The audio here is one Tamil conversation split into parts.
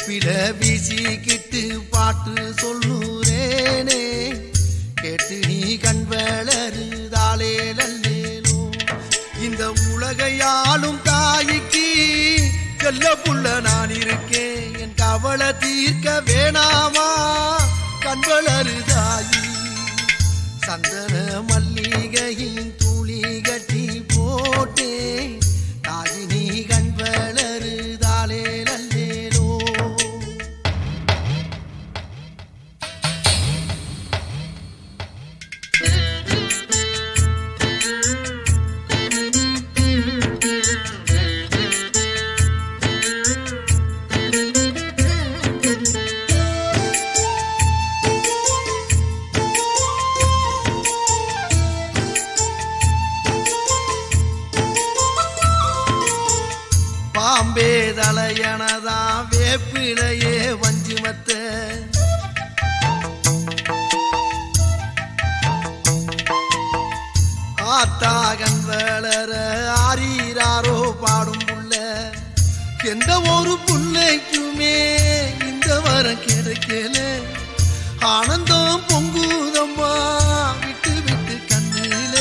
வெப்பில வீசிக்கிட்டு பாட்டு சொல்லுறேனே கேட்டு நீ கண் வளருதாலே நல்லேனோ. இந்த உலகையாளும் தாய்க்கு செல்ல புள்ள நான் இருக்கேன், என் கவலை தீர்க்க வேணாமா கண் வளருதாயி. சந்தன மல்லிகையின் துளி கட்டி போட்டே தாயி நீ கண் வளருதாலே நல்லேனோ. பாம்பே தலையனதா வேப்பிலையே வஞ்சிமத்த ஆத்தாகன் வளர ஆரீராரோ பாடும் புள்ள. எந்த ஒரு புள்ளைக்குமே இந்த வரம் கிடைக்கல, ஆனந்தம் பொங்குதம்மா விட்டு விட்டு கண்ணில.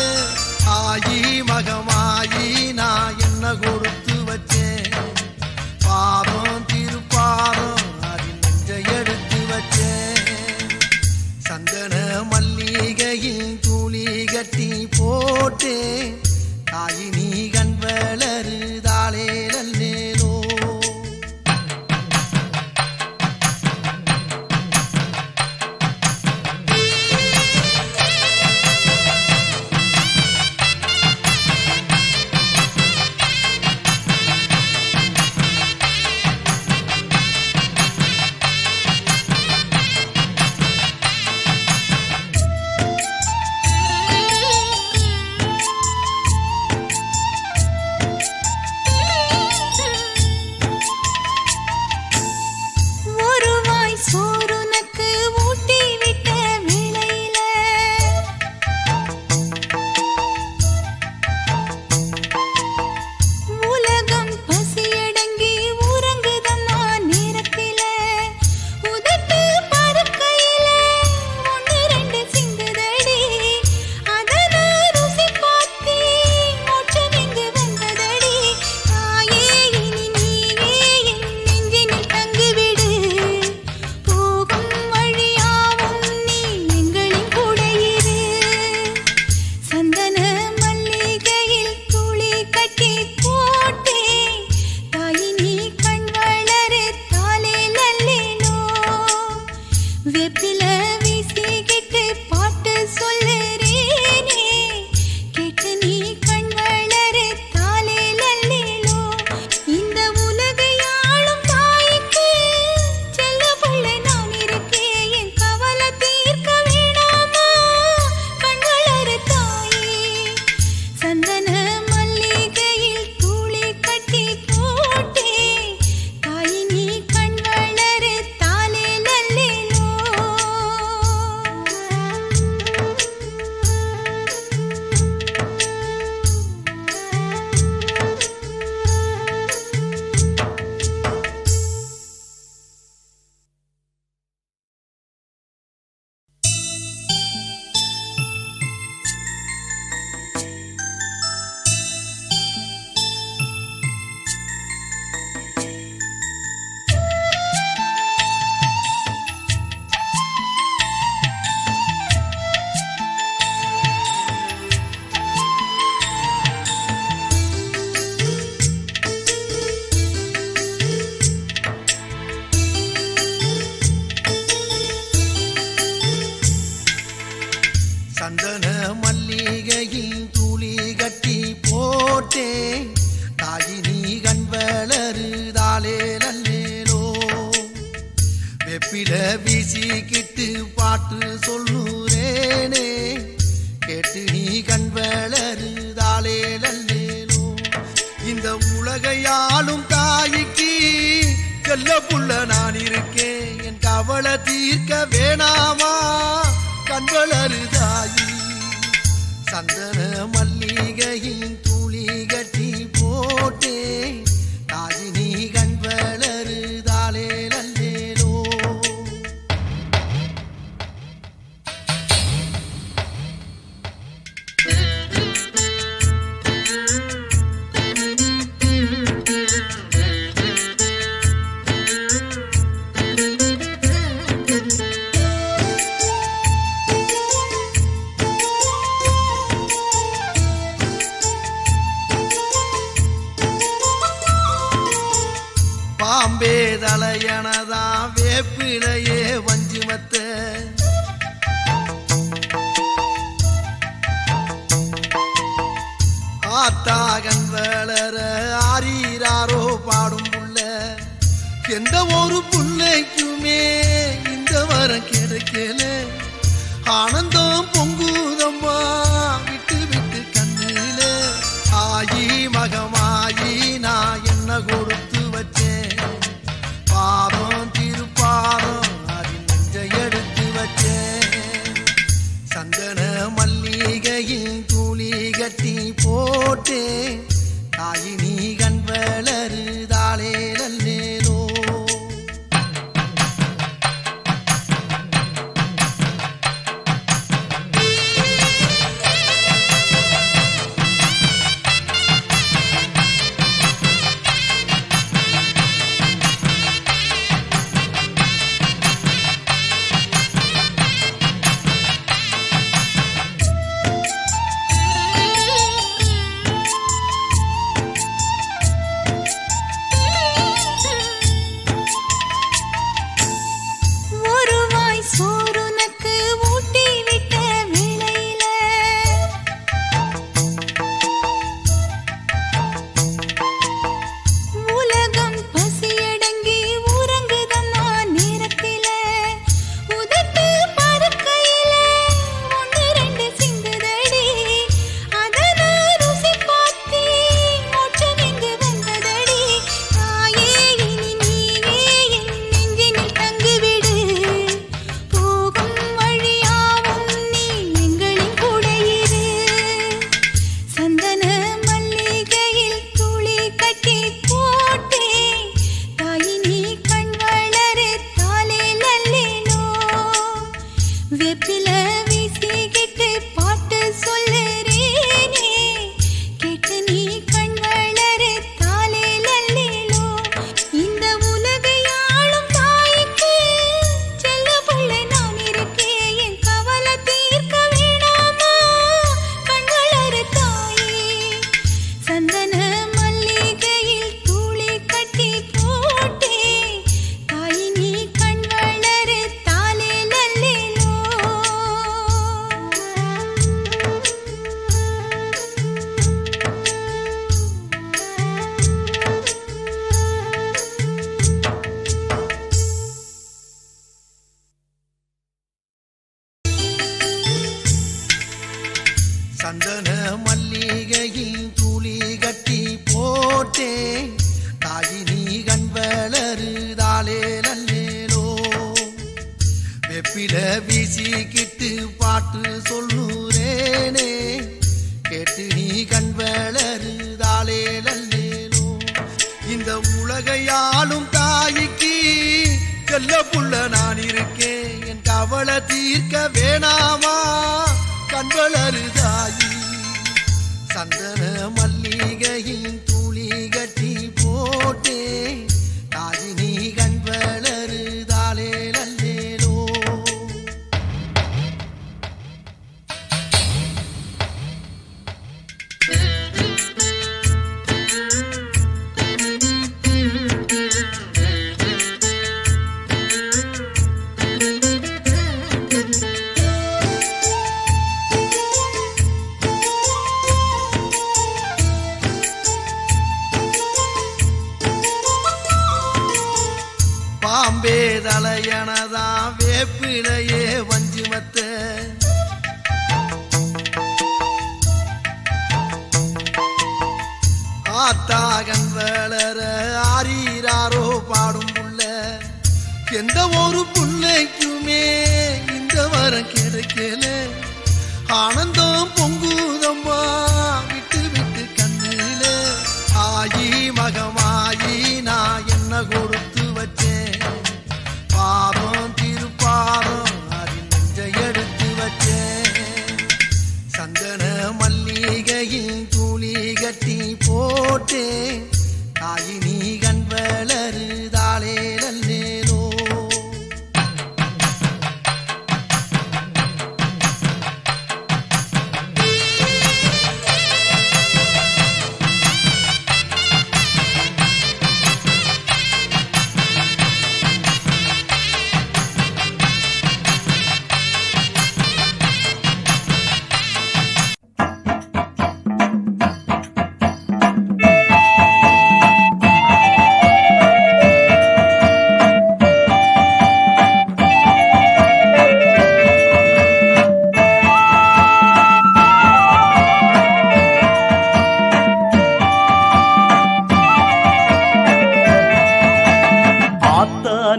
ஆயி மகமாயி நான் என்ன கொடுத்து வச்சேன், பாதம் திருப்பாதம் அதில் நெஞ்சை எடுத்து வச்சேன். சந்தன மல்லிகையின் துளி கட்டி போட்டே தாயி நீ கண் வளருதாலே நல்லேனோ. சந்தன மல்லிகையின் துளி கட்டி போட்டே தாயி நீ கண் வளருதாலே நல்லேனோ. வெப்பில வீசிக்கிட்டு பாட்டு சொல்லுறேனே கேட்டு நீ கண் வளருதாலே நல்லேனோ. இந்த உலகையாளும் தாய்க்கு செல்ல புள்ள நான் இருக்கேன், என் கவலை தீர்க்க வேணாமா கண் வளருதாயி. சந்தன மல்லிகையின் துளி கட்டி போட்டே தாயி நீ கண் வளருதாலே நல்லே. பாம்பே தலையனதான் வேப்பிலையே வஞ்சிமத்த ஆத்தாகன் வளர ஆரீராரோ பாடும் புள்ள எந்த ஒரு புள்ளைக்குமே இந்த வரம் கிடைக்கல ஆனந்தம் பொங்குதம்மா விட்டு விட்டு கண்ணில ஆயி மகமாயி நான் என்ன கொடுத்து வச்சேன் பாதம் திருப்பாதம் அதில் நெஞ்ச எடுத்து வச்சேன் சந்தன மல்லிகையில் தூளி கட்டி போட்டேன் தாயி நீ கண் வளருதாளே நல்லேலோ சந்தன மல்லிகையில் தூளி கட்டி போட்டேன் தாயி நீ கண் வளருதாளே நல்லேலோ வெப்பில வீசிக்கிட்டு பாட்டு சொல்லுறேனே கேட்டு நீ கண் வளருதாளே நல்லேலோ இந்த உலகையாளும் தாய்க்கு செல்ல புள்ள நான் இருக்கேன் என் கவலை தீர்க்க வேணாமா கண் வளருதாயி சந்தன மல்லிகையில் தூளி கட்டி போட்டே தாயி நீ கண் வளருதாளே நல்லேலோ பாம்பே தலையனதான் வேப்பிலையே வஞ்சிமத்த ஆத்தாகன் வளர ஆரீராரோ பாடும் புள்ள எந்த ஒரு புள்ளைக்குமே இந்த வரம் கிடைக்கல ஆனந்தம் பொங்குதம்மா விட்டு விட்டு கண்ணில ஆயி மகமாயி நான் என்ன கொடுத்து வச்சேன் பாதம் திருப்பாதம் அதில் நெஞ்ச எடுத்து வச்சேன் சந்தன மல்லிகையில் தூளி கட்டி போட்டேன் தாயி நீ கண் வளருதாளே நல்லேலோ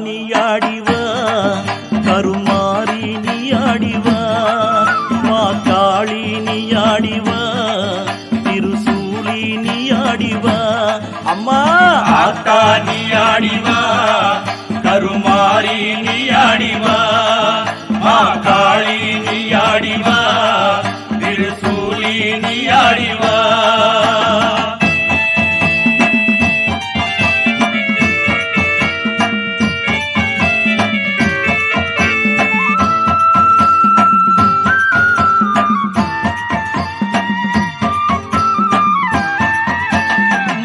நீ ஆடிவா கருமாரி நீ ஆடிவா மா காளி நீ ஆடிவா திருசூலி நீ ஆடிவா அம்மா ஆத்தா நீ ஆடிவா கருமாரி நீ ஆடிவா மா காளி நீ ஆடிவா திருசூலி நீ ஆடிவா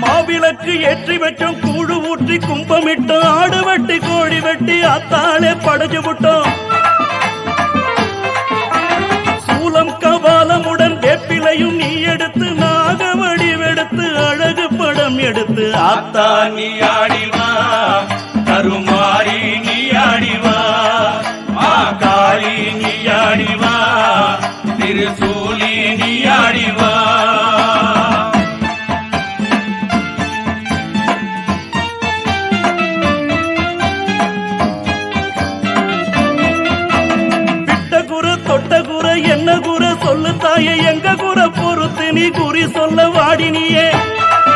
மாவிளக்கு ஏற்றி வச்சோம் கூடு ஊற்றி கும்பமிட்டோம் ஆடு வெட்டி கோழி வெட்டி அத்தாளே படைச்சு விட்டோம் சூலம் கபாலமுடன் வேப்பிலையும் நீ எடுத்து நாகவடிவெடுத்து அழகு படம் எடுத்து ஆத்தா நீ ஆடிவா கருமாரி நீ ஆடிவா மா காளி நீ ஆடிவா திருசூலி நீ ஆடிவா தொட்ட குறை என்ன குறை சொல்லு தாயே எங்க குறை பொறுத்து நீ குறி சொல்ல வாடினியே